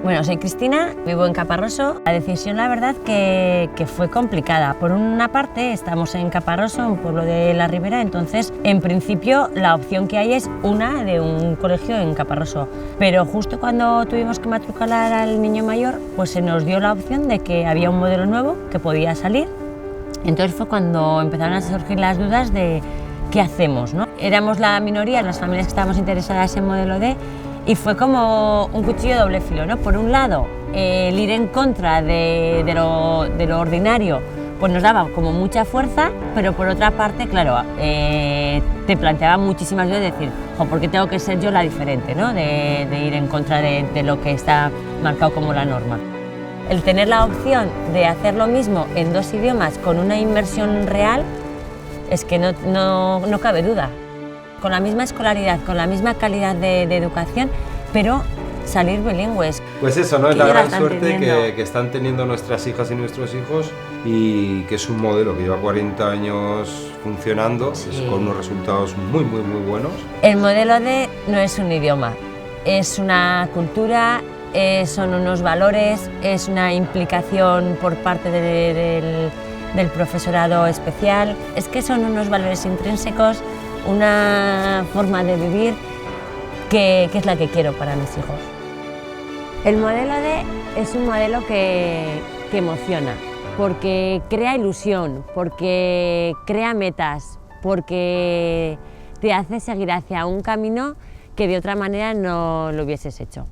Bueno, soy Cristina, vivo en Caparroso. La decisión, la verdad, que fue complicada. Por una parte, estamos en Caparroso, un pueblo de la Ribera, entonces, en principio, la opción que hay es una de un colegio en Caparroso. Pero justo cuando tuvimos que matricular al niño mayor, pues se nos dio la opción de que había un modelo nuevo que podía salir. Entonces fue cuando empezaron a surgir las dudas de qué hacemos, ¿no? Éramos la minoría, las familias que estábamos interesadas en modelo D, y fue como un cuchillo de doble filo, ¿no? Por un lado, el ir en contra de lo ordinario pues nos daba como mucha fuerza, pero por otra parte, claro, te planteaba muchísimas dudas de decir, ¿por qué tengo que ser yo la diferente, ¿no? de ir en contra de lo que está marcado como la norma? El tener la opción de hacer lo mismo en dos idiomas con una inmersión real es que no cabe duda. Con la misma escolaridad, con la misma calidad de educación, pero salir bilingües. Pues eso, ¿no? Es la gran suerte que están teniendo nuestras hijas y nuestros hijos, y que es un modelo que lleva 40 años funcionando, sí, con unos resultados muy buenos. El modelo D no es un idioma, es una cultura, son unos valores, es una implicación por parte del profesorado especial, es que son unos valores intrínsecos, una forma de vivir que es la que quiero para mis hijos. El modelo D es un modelo que emociona, porque crea ilusión, porque crea metas, porque te hace seguir hacia un camino que de otra manera no lo hubieses hecho.